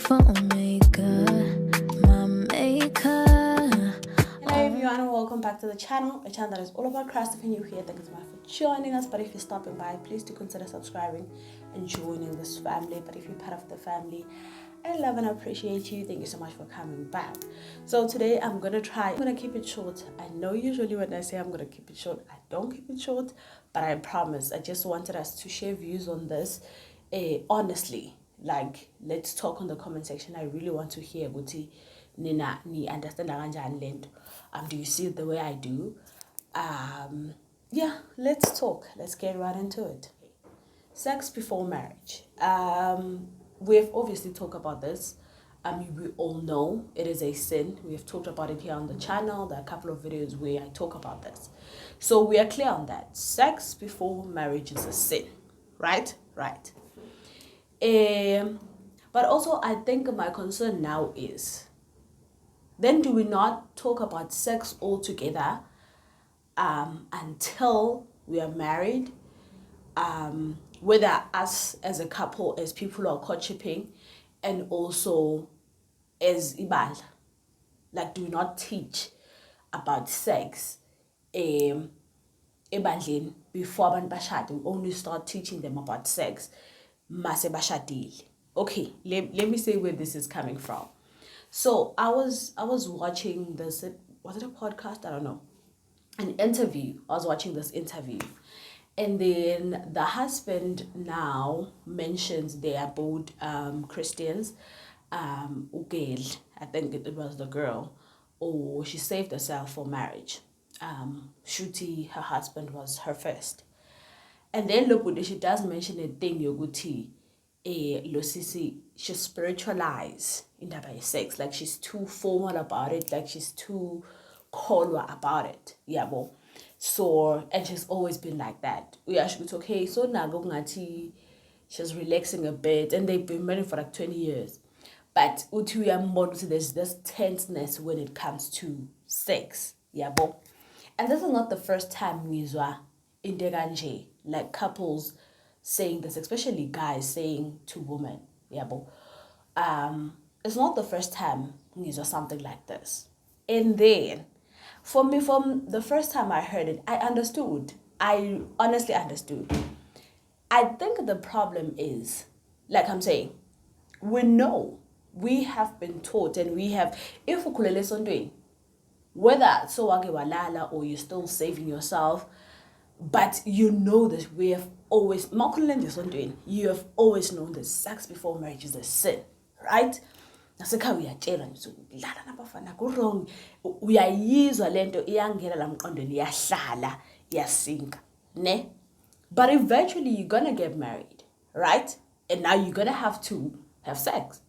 for Omega, my maker. Hello everyone and welcome back to the channel, a channel that is all about Christ. If you're new here, thank you so much for joining us. But if you're stopping by, please do consider subscribing and joining this family. But if you're part of the family, I love and appreciate you. Thank you so much for coming back. So today I'm gonna keep it short. I know usually when I say I'm gonna keep it short, I don't keep it short, but I promise. I just wanted us to share views on this honestly. Like, let's talk on the comment section. I really want to hear Guti Nina ni understand lento. Do you see it the way I do? Yeah, let's talk. Let's get right into it. Sex before marriage. We've obviously talked about this. We all know it is a sin. We have talked about it here on the channel. There are a couple of videos where I talk about this. So we are clear on that. Sex before marriage is a sin. Right? Right. But also I think my concern now is, then do we not talk about sex altogether until we are married? Whether us as a couple, as people who are courtshipping, and also as ibal. Like, do we not teach about sex ebandleni before abantu bashade? We only start teaching them about sex mase bashadile. Okay, let me say where this is coming from. So I was watching this, was it a podcast? I don't know. An interview. I was watching this interview. And then the husband now mentions they are both Christians. Ugel, I think it was the girl, or she saved herself for marriage. Shuti, her husband, was her first. And then look, she does mention a thing, Yoguti, Losisi, she spiritualize in that by sex. Like, she's too formal about it, like she's too color about it. Yeah, well. So, and she's always been like that. We actually talk, hey, so Nagongati, she's relaxing a bit, and they've been married for like 20 years. But there's this tenseness when it comes to sex. Yeah, well. And this is not the first time Nizwa in Deganje, like couples saying this, especially guys saying to women. Yeah, but it's not the first time Nizwa something like this. And then, for me, from the first time I heard it, I understood. I honestly understood. I think the problem is, like I'm saying, we know, we have been taught, and we have, if we whether so walala or you're still saving yourself, but you know that we have always, you have always known that sex before marriage is a sin, right? Nasekhaya uyatshela nabafana ku-wrong, uyayizwa lento iyangena la mqondweni, iyahlala, iyasinka, ne? But eventually you're gonna get married, right? And now you're gonna have to have sex.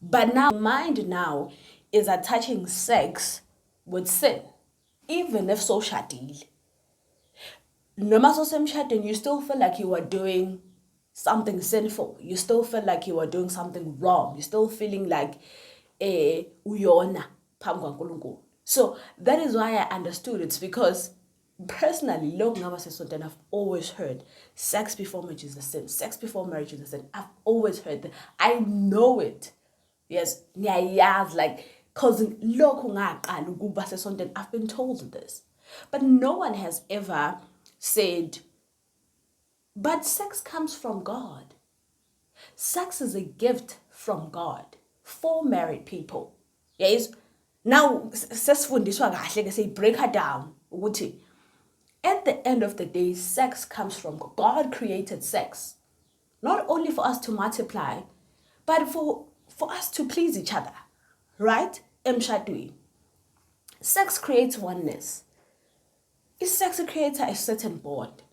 But now mind now is attaching sex with sin, even if so shadil. No matter and you still feel like you are doing something sinful. You still feel like you are doing something wrong. You're still feeling like uyona phambi kwaNkulunkulu. So that is why I understood. It's because personally, I've always heard sex before marriage is a sin. Sex before marriage is a sin. I've always heard that. I know it. Yes, like, because I've been told this. But no one has ever said, but sex comes from God. Sex is a gift from God for married people. Yes. Now, say break her down. At the end of the day, sex comes from God. God created sex, not only for us to multiply, but for us to please each other, right? Sex creates oneness. Sex creates a certain bond,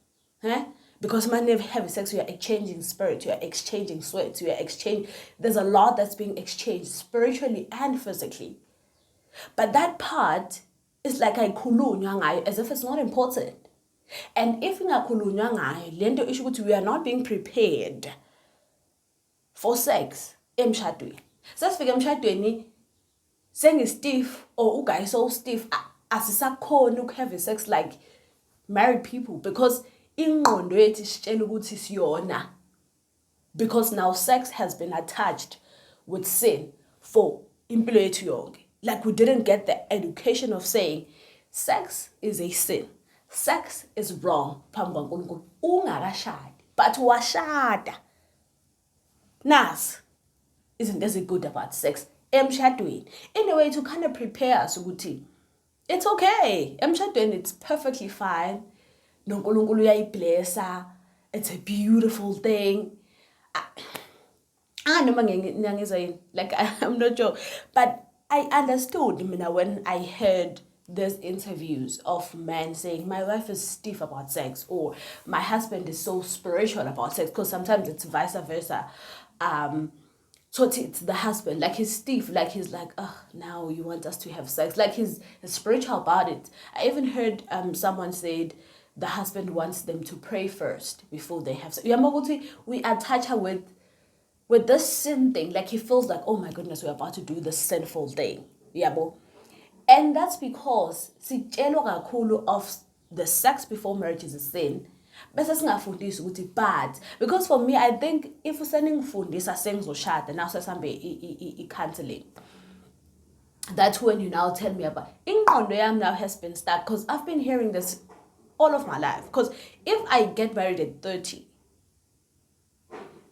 because when you have sex, you are exchanging spirit, you are exchanging sweat, there's a lot that's being exchanged spiritually and physically. But that part is like as if it's not important. And if lento isho ukuthi we are not being prepared for sex emshadweni. Sasifika emshadweni stiff, or uguy so stiff, asisakhona ukuhave sex like married people, because ingqondo yethu isitshela ukuthi siyona, because now sex has been attached with sin for impilo yethu yonke. Like we didn't get the education of saying sex is a sin. Sex is wrong. Phambi kwaNkulunkulu ungakashadi, but washada. Nas isn't as good about sex emshadweni in a way to kind of prepare us ukuthi it's okay emshadweni, it's perfectly fine, noNkulunkulu uyayiblessa, it's a beautiful thing. Like I'm not sure, but I understood when I heard these interviews of men saying my wife is stiff about sex or my husband is so spiritual about sex, because sometimes it's vice versa. So it's the husband, like he's stiff, like he's like, oh, now you want us to have sex, like he's spiritual about it. I even heard someone said the husband wants them to pray first before they have sex. We attach her with this sin thing, like he feels like, oh my goodness, we're about to do this sinful thing. Yabo. And that's because sitshelo kakhulu of the sex before marriage is a sin. Bese singafundisi ukuthi bad. Because for me, I think if useningifundisa sengizoshada now sesambe counseling, that's when you now tell me about ingqondo yami now has been stuck, because I've been hearing this all of my life. Because if I get married at 30,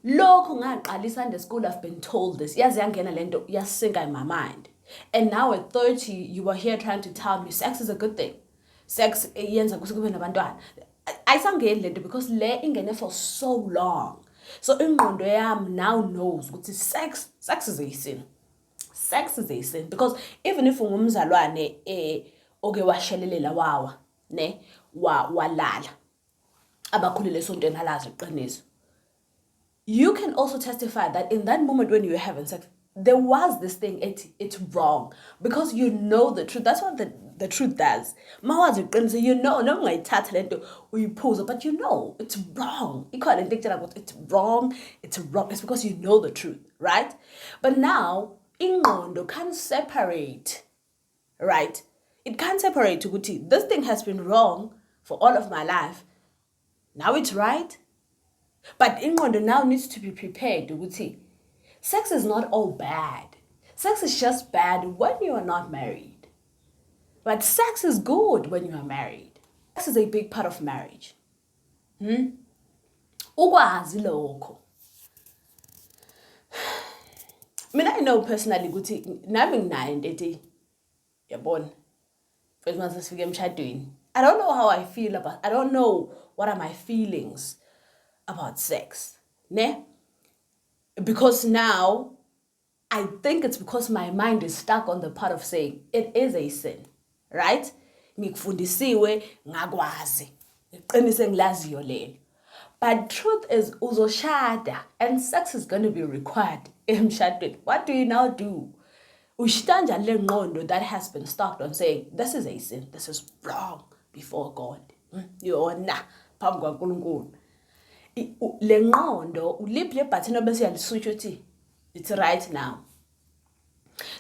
lokho ngaqala Sunday school, I've been told this. Yazi yangena lento yasinka in my mind. And now at 30, you are here trying to tell me sex is a good thing. Sex yenza ukuthi kube nabantwana. Ayisangeni lento because le ingene for so long. So ingqondo yami now knows ukuthi sex is a sin. Sex is a sin, because even if ungumzalwane oke washelelela wawa ne walala abakhulile esontweni alazi iqiniso, you can also testify that in that moment when you were having sex, there was this thing, it's wrong. Because you know the truth. That's what the truth does. You know, no but you know, it's wrong. It's wrong, it's wrong. It's because you know the truth, right? But now, ingqondo can't separate, right? It can't separate ukuthi this thing has been wrong for all of my life. Now it's right. But ingqondo now needs to be prepared ukuthi sex is not all bad. Sex is just bad when you are not married. But sex is good when you are married. Sex is a big part of marriage. Ukwazi lokho. I know personally ukuthi nami nginayo into ethi yabona first month sifike emshadweni. I don't know how I feel about, I don't know what are my feelings about sex. Ne? Because now I think it's because my mind is stuck on the part of saying it is a sin, right? Ngikufundisiwe ngakwazi. Ngiqinise ngilaziyo lelo. But truth is uzoshada and sex is going to be required emshadweni. What do you now do? Ushitanja le ngqondo that has been stuck on saying this is a sin, this is wrong before God. Yona phambi kwaNkulunkulu. Le ngqondo uliphi button obese yaliswitch uthi it's right now.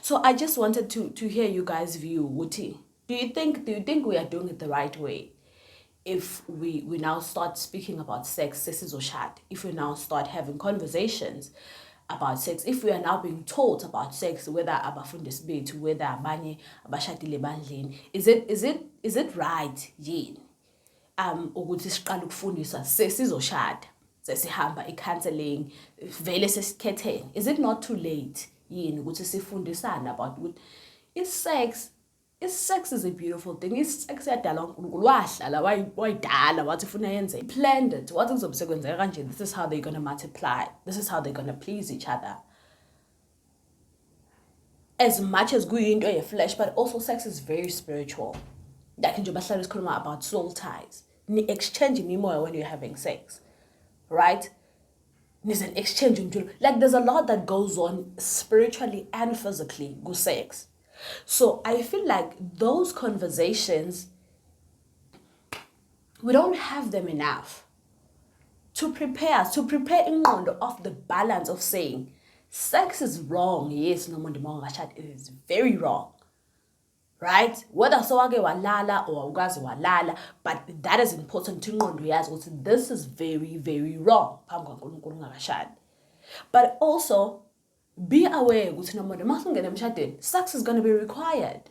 So I just wanted to hear you guys' view. Uthi, do you think we are doing it the right way? If we now start speaking about sex, if we now start having conversations about sex, if we are now being taught about sex, whether abafundisi bethu, whether abanye abashadile bandleni, is it right yini ukuthi siqala ukufundisa sesizoshada sesihamba counseling vele sesikhethene? Is it not too late yini ukuthi sifundisana about sex is a beautiful thing. Sex yadala uNkulunkulu wahlala wayidala wathi ufuna yenze, planned it, wathi kuzobe sekwenzeka kanje, this is how they're going to multiply, this is how they're going to please each other. As much as kuyinto yeflesh, but also sex is very spiritual. Like nje bahlala sikhuluma about soul ties, ni exchange imimoya when you're having sex, right? There's an exchange, like there's a lot that goes on spiritually and physically with sex. So I feel like those conversations, we don't have them enough to prepare ingqondo of the balance of saying sex is wrong. Yes, no it is very wrong, right? Whether sowake walala or awukazi walala, but that is important to ingqondo yazi ukuthi this is very, very wrong. But also be aware ukuthi noma masungena emshadweni, sex is going to be required.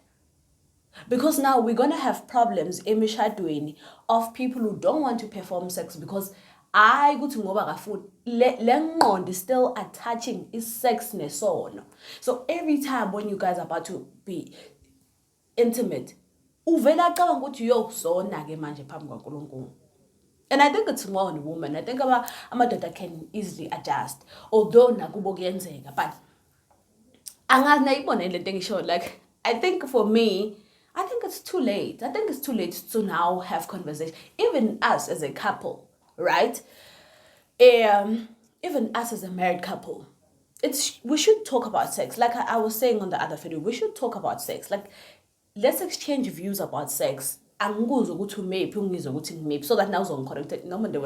Because now we're going to have problems emishadweni of people who don't want to perform sex because I go to ngoba kafuni lengqondo is still attaching is sex nesono. So every time when you guys are about to be intimate, uvela cabanga ukuthi uyozona ke manje phambi kwaNkulunkulu. And I think it's more on a woman. I think amadoda can easily adjust, although nakubo kuyenzeka, but angazi nayibona le thing show, like I think for me, I think it's too late. I think it's too late to now have conversation. Even us as a couple, right? Even us as a married couple, we should talk about sex. Like I was saying on the other video, we should talk about sex. Like, let's exchange views about sex. Angikuzwa ukuthi umephi ungizwe ukuthi ngimephi, so that now uzongicorrect noma nje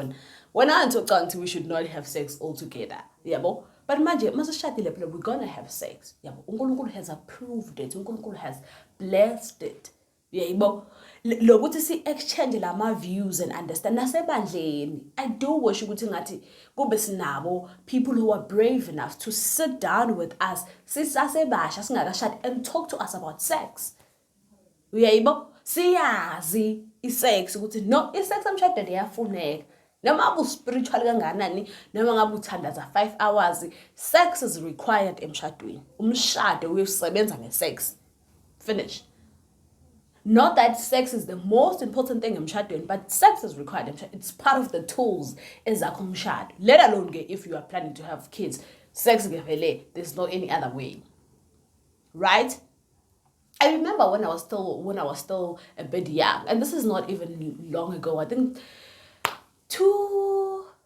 wena angithi we should not have sex altogether, yabo. But manje masishadile phela we're gonna have sex, yabo. uNkulunkulu has approved it, uNkulunkulu has blessed it, yabo. Lokuthi si exchange lama views and understand nasebandleni. I do wish ukuthi ngathi kube sinabo people who are brave enough to sit down with us sisasebasha singakashadi and talk to us about sex, uyayibona. Siyazi isex ukuthi no isex emshadweni iyafuneka noma abu spiritual kanganani noma ngabe uthandaza 5 hours, sex is required emshadweni. Umshado uyosebenza ngesex, finish. Not that sex is the most important thing emshadweni, but sex is required. It's part of the tools ezakho umshado, let alone if you are planning to have kids. Sex ngevele, there's no any other way, right? I remember when I was still a bit young, and this is not even long ago. I think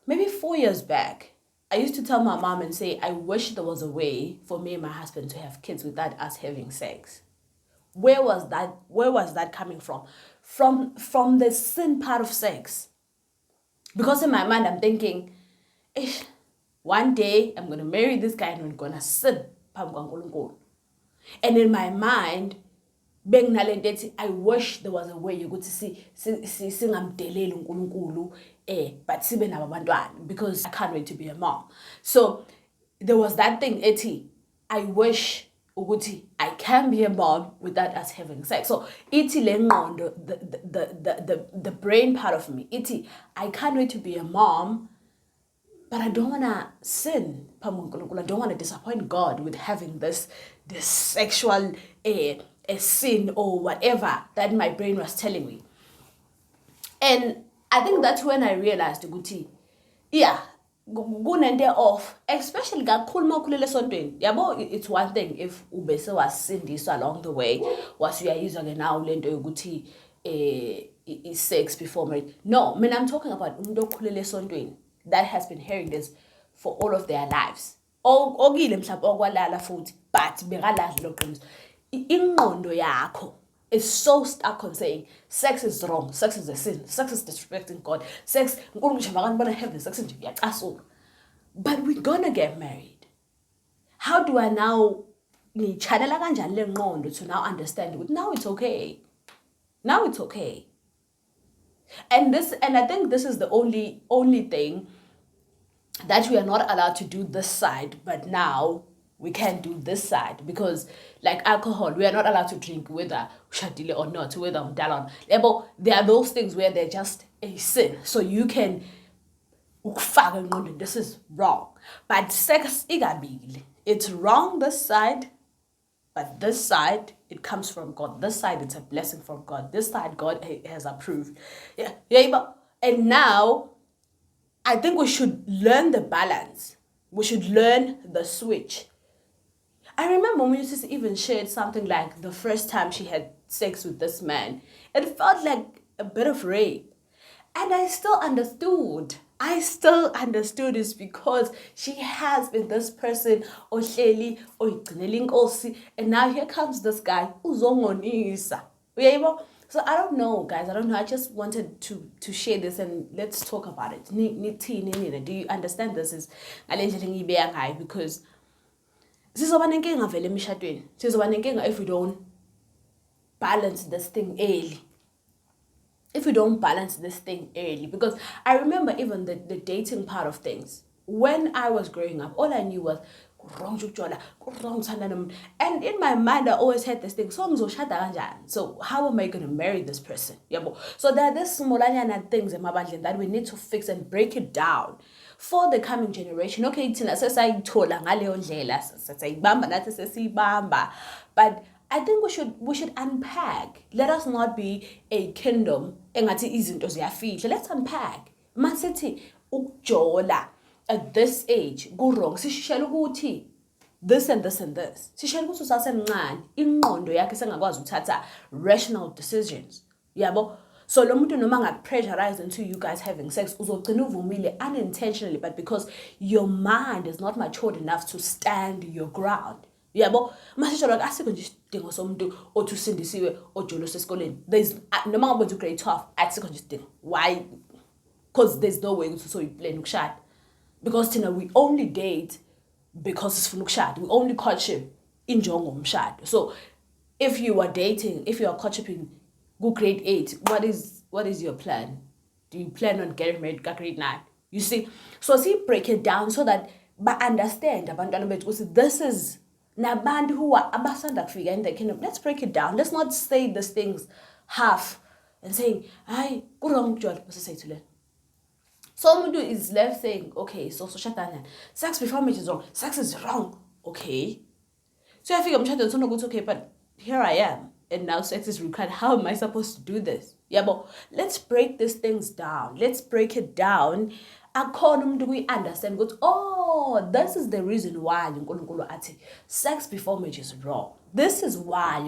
maybe 4 years back, I used to tell my mom and say, I wish there was a way for me and my husband to have kids without us having sex. Where was that coming from? From the sin part of sex. Because in my mind, I'm thinking, one day I'm going to marry this guy and we're going to sin. And in my mind, I wish there was a way you could see singamdeleli uNkulunkulu but sibe nabantwana, because I can't wait to be a mom. So there was that thing ethi I wish ukuthi I can be a mom without us having sex. So ithi lengqondo, the brain part of me, ithi I can't wait to be a mom, but I don't want to sin. I don't want to disappoint God with having this sexual a sin or whatever that my brain was telling me. And I think that's when I realized ukuthi yeah, kunento off, especially kakhulu makhulele esontweni. Yabo, it's one thing if ubese wasindiswa along the way, wasuyayizwa ke now lento yokuthi is sex before marriage. No, I mean, I'm talking about umuntu okhulele esontweni that has been hearing this for all of their lives. Okile mhlawumbe okwalala futhi, but bekalazi lo qiniso. Ingqondo yakho is so stuck on saying sex is wrong, sex is a sin, sex is disrespecting God, sex have sex. But we're gonna get married. How do I now to now understand it? Now it's okay. Now it's okay. And I think this is the only thing that we are not allowed to do this side, but now we can do this side, because like alcohol, we are not allowed to drink whether ushadile or not, whether umdala. There are those things where they're just a sin, so you can this is wrong. But sex igabili, it's wrong this side, but this side it comes from God. This side it's a blessing from God. This side God has approved. Yeah. And now I think we should learn the balance. We should learn the switch. I remember when Mrs. even shared something like the first time she had sex with this man, it felt like a bit of rape. And I still understood. It's because she has been this person, and now here comes this guy, uzongonisa. So I don't know, guys. I don't know. I just wanted to share this and let's talk about it. Do you understand this? Is because sizoba nenkinga vele emishadweni. Sizoba nenkinga if we don't balance this thing early. Because I remember even the dating part of things. when I was growing up, all I knew was wrong jukjola, wrong tandem. And in my mind, I always had this thing, so how am I going to marry this person? So there are these small things in my body that we need to fix and break it down for the coming generation. Okay, but I think we should unpack. Let us not be a kingdom. Let's unpack. Masithi ukjola at this age kurong sishishela ukuthi this and this and this. Sishela ukuthi usasemncane ingqondo yakhe sengakwazi ukuthatha rational decisions. Yabo? So lo muntu noma ngakupressurize into you guys having sex uzogcina uvumile unintentionally, but because your mind is not matured enough to stand your ground. Yabo, masisho like asikho nje isidingo somuntu othi usindisiwe ojolo sesikoleni. There's noma ngabe uthi grade 12 asikho nje isidingo. Why? Because there's no way ukuthi so you plan ukushada. Because Tina, we only date because it's for we only courtship in umshado. So if you are dating, if you are courtshiping, go grade 8, what is your plan? Do you plan on getting married grade 9? You see, so see, break it down so that but understand this is nabantu who are abasanda kufika in the kingdom. Let's break it down. Let's not say these things half and saying, "Hi, go wrong, George." What's say to them? Someone is left saying, okay, so sex before marriage is wrong. Sex is wrong. Okay. So I figure I'm okay, but here I am. And now sex is required. How am I supposed to do this? Yeah, but let's break these things down. Let's break it down. According to we understand, oh, this is the reason why sex before marriage is wrong. This is why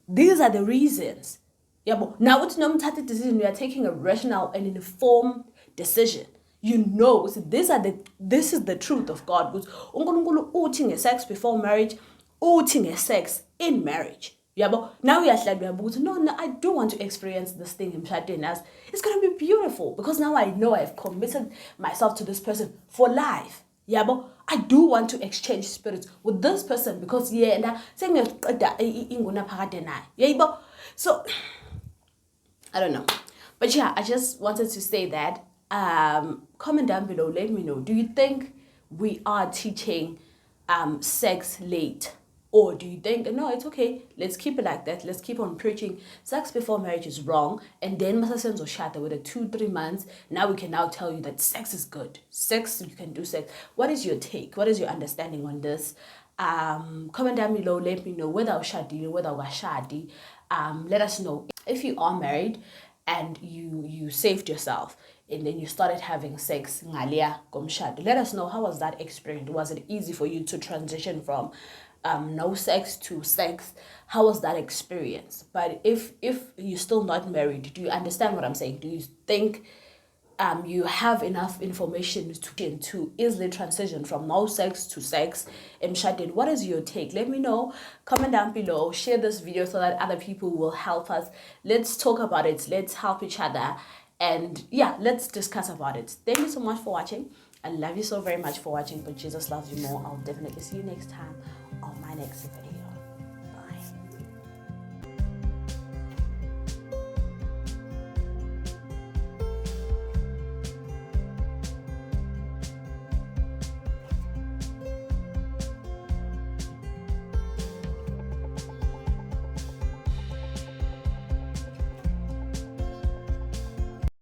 these are the reasons. Now with no decision, you are taking a rational and informed decision. You know, so this is the truth of God. Because uNkulunkulu uthi ngesex before marriage, uthi ngesex in marriage. Now we are like, no, I do want to experience this thing in Shadin as it's gonna be beautiful because now I know I've committed myself to this person for life. I do want to exchange spirits with this person because so I don't know. But yeah, I just wanted to say that. Comment down below, let me know. Do you think we are teaching sex late? Or do you think, no, it's okay, let's keep it like that. Let's keep on preaching sex before marriage is wrong. And then Masasenzo Shata with 2-3 months. Now we can now tell you that sex is good. Sex, you can do sex. What is your take? What is your understanding on this? Comment down below, let me know whether shadi, whether shadi. Let us know if you are married and you saved yourself and then you started having sex. Let us know, how was that experience? Was it easy for you to transition from no sex to sex? How was that experience? But if you're still not married, do you understand what I'm saying? Do you think you have enough information to easily transition from no sex to sex? What is your take? Let me know. Comment down below. Share this video so that other people will help us. Let's talk about it. Let's help each other. And yeah, let's discuss about it. Thank you so much for watching. I love you so very much for watching. But Jesus loves you more. I'll definitely see you next time on my next video.